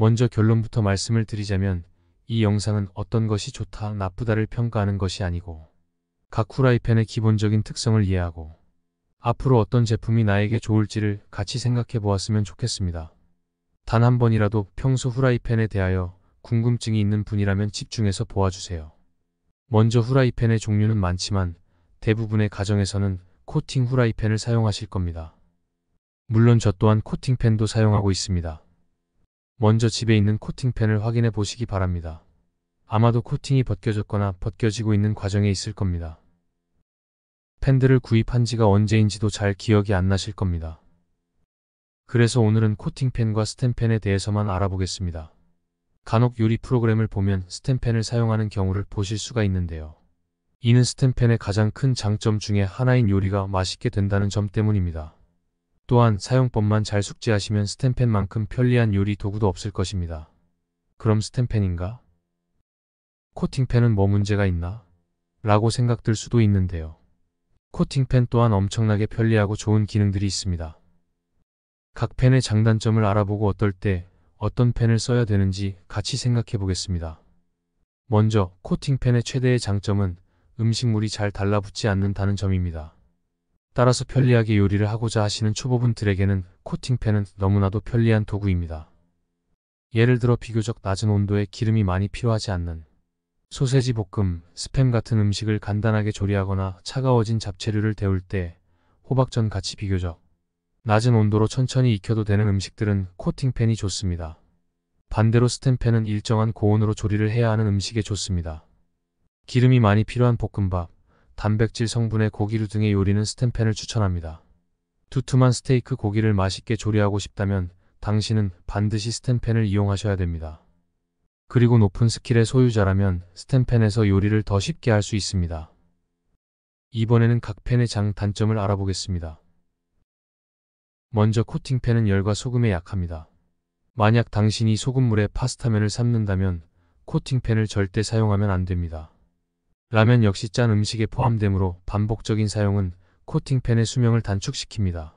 먼저 결론부터 말씀을 드리자면 이 영상은 어떤 것이 좋다, 나쁘다를 평가하는 것이 아니고 각 후라이팬의 기본적인 특성을 이해하고 앞으로 어떤 제품이 나에게 좋을지를 같이 생각해 보았으면 좋겠습니다. 단 한 번이라도 평소 후라이팬에 대하여 궁금증이 있는 분이라면 집중해서 보아주세요. 먼저 후라이팬의 종류는 많지만 대부분의 가정에서는 코팅 후라이팬을 사용하실 겁니다. 물론 저 또한 코팅팬도 사용하고 있습니다. 먼저 집에 있는 코팅팬을 확인해 보시기 바랍니다. 아마도 코팅이 벗겨졌거나 벗겨지고 있는 과정에 있을 겁니다. 팬들을 구입한 지가 언제인지도 잘 기억이 안 나실 겁니다. 그래서 오늘은 코팅팬과 스텐팬에 대해서만 알아보겠습니다. 간혹 요리 프로그램을 보면 스텐팬을 사용하는 경우를 보실 수가 있는데요. 이는 스텐팬의 가장 큰 장점 중에 하나인 요리가 맛있게 된다는 점 때문입니다. 또한 사용법만 잘 숙지하시면 스텐팬만큼 편리한 요리 도구도 없을 것입니다. 그럼 스텐팬인가? 코팅팬은 뭐 문제가 있나? 라고 생각들 수도 있는데요. 코팅팬 또한 엄청나게 편리하고 좋은 기능들이 있습니다. 각 팬의 장단점을 알아보고 어떨 때 어떤 팬을 써야 되는지 같이 생각해 보겠습니다. 먼저 코팅팬의 최대의 장점은 음식물이 잘 달라붙지 않는다는 점입니다. 따라서 편리하게 요리를 하고자 하시는 초보분들에게는 코팅팬은 너무나도 편리한 도구입니다. 예를 들어 비교적 낮은 온도에 기름이 많이 필요하지 않는 소세지 볶음, 스팸 같은 음식을 간단하게 조리하거나 차가워진 잡채류를 데울 때 호박전 같이 비교적 낮은 온도로 천천히 익혀도 되는 음식들은 코팅팬이 좋습니다. 반대로 스텐팬은 일정한 고온으로 조리를 해야 하는 음식에 좋습니다. 기름이 많이 필요한 볶음밥, 단백질 성분의 고기류 등의 요리는 스텐팬을 추천합니다. 두툼한 스테이크 고기를 맛있게 조리하고 싶다면 당신은 반드시 스텐팬을 이용하셔야 됩니다. 그리고 높은 스킬의 소유자라면 스텐팬에서 요리를 더 쉽게 할 수 있습니다. 이번에는 각 팬의 장단점을 알아보겠습니다. 먼저 코팅팬은 열과 소금에 약합니다. 만약 당신이 소금물에 파스타면을 삶는다면 코팅팬을 절대 사용하면 안 됩니다. 라면 역시 짠 음식에 포함되므로 반복적인 사용은 코팅팬의 수명을 단축시킵니다.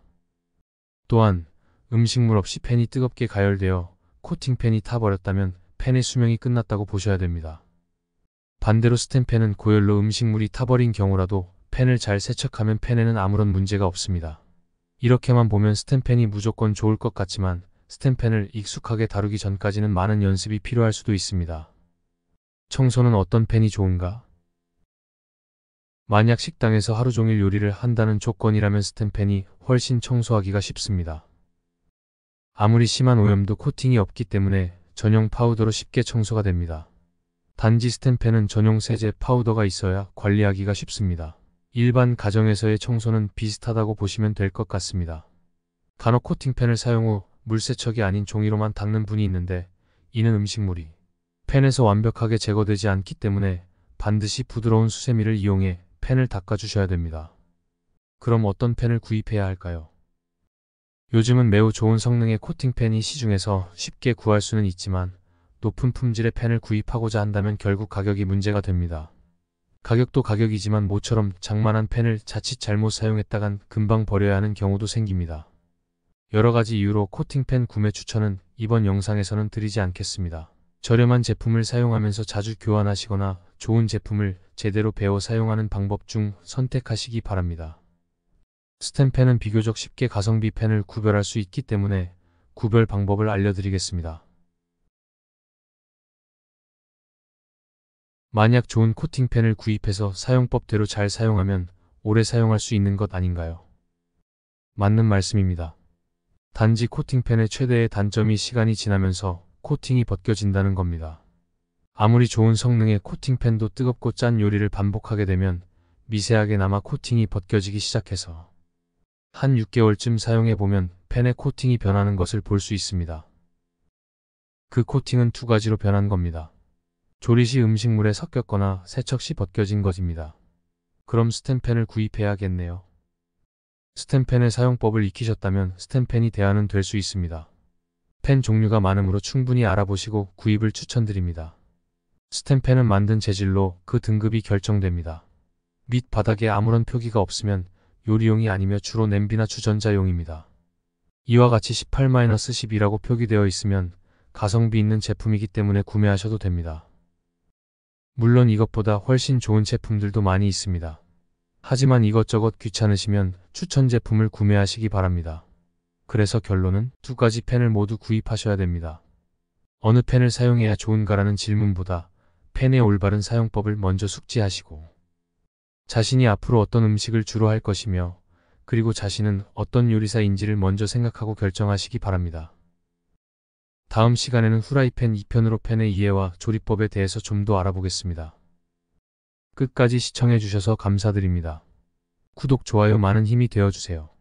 또한 음식물 없이 팬이 뜨겁게 가열되어 코팅팬이 타버렸다면 팬의 수명이 끝났다고 보셔야 됩니다. 반대로 스텐팬은 고열로 음식물이 타버린 경우라도 팬을 잘 세척하면 팬에는 아무런 문제가 없습니다. 이렇게만 보면 스텐팬이 무조건 좋을 것 같지만 스텐팬을 익숙하게 다루기 전까지는 많은 연습이 필요할 수도 있습니다. 청소는 어떤 팬이 좋은가? 만약 식당에서 하루 종일 요리를 한다는 조건이라면 스텐팬이 훨씬 청소하기가 쉽습니다. 아무리 심한 오염도 코팅이 없기 때문에 전용 파우더로 쉽게 청소가 됩니다. 단지 스텐팬은 전용 세제 파우더가 있어야 관리하기가 쉽습니다. 일반 가정에서의 청소는 비슷하다고 보시면 될 것 같습니다. 간혹 코팅팬을 사용 후 물세척이 아닌 종이로만 닦는 분이 있는데 이는 음식물이 팬에서 완벽하게 제거되지 않기 때문에 반드시 부드러운 수세미를 이용해 팬을 닦아주셔야 됩니다. 그럼 어떤 팬을 구입해야 할까요? 요즘은 매우 좋은 성능의 코팅팬이 시중에서 쉽게 구할 수는 있지만 높은 품질의 팬을 구입하고자 한다면 결국 가격이 문제가 됩니다. 가격도 가격이지만 모처럼 장만한 팬을 자칫 잘못 사용했다간 금방 버려야 하는 경우도 생깁니다. 여러가지 이유로 코팅팬 구매 추천은 이번 영상에서는 드리지 않겠습니다. 저렴한 제품을 사용하면서 자주 교환하시거나 좋은 제품을 제대로 배워 사용하는 방법 중 선택하시기 바랍니다. 스텐팬은 비교적 쉽게 가성비 팬을 구별할 수 있기 때문에 구별 방법을 알려드리겠습니다. 만약 좋은 코팅팬을 구입해서 사용법대로 잘 사용하면 오래 사용할 수 있는 것 아닌가요? 맞는 말씀입니다. 단지 코팅팬의 최대의 단점이 시간이 지나면서 코팅이 벗겨진다는 겁니다. 아무리 좋은 성능의 코팅팬도 뜨겁고 짠 요리를 반복하게 되면 미세하게 남아 코팅이 벗겨지기 시작해서 한 6개월쯤 사용해보면 팬의 코팅이 변하는 것을 볼 수 있습니다. 그 코팅은 두 가지로 변한 겁니다. 조리 시 음식물에 섞였거나 세척 시 벗겨진 것입니다. 그럼 스텐팬을 구입해야겠네요. 스텐팬의 사용법을 익히셨다면 스텐팬이 대안은 될 수 있습니다. 팬 종류가 많으므로 충분히 알아보시고 구입을 추천드립니다. 스텐팬은 만든 재질로 그 등급이 결정됩니다. 밑 바닥에 아무런 표기가 없으면 요리용이 아니며 주로 냄비나 주전자용입니다. 이와 같이 18-12라고 표기되어 있으면 가성비 있는 제품이기 때문에 구매하셔도 됩니다. 물론 이것보다 훨씬 좋은 제품들도 많이 있습니다. 하지만 이것저것 귀찮으시면 추천 제품을 구매하시기 바랍니다. 그래서 결론은 두 가지 펜을 모두 구입하셔야 됩니다. 어느 펜을 사용해야 좋은가라는 질문보다 펜의 올바른 사용법을 먼저 숙지하시고, 자신이 앞으로 어떤 음식을 주로 할 것이며 그리고 자신은 어떤 요리사인지를 먼저 생각하고 결정하시기 바랍니다. 다음 시간에는 후라이팬 2편으로 팬의 이해와 조리법에 대해서 좀 더 알아보겠습니다. 끝까지 시청해주셔서 감사드립니다. 구독, 좋아요 많은 힘이 되어주세요.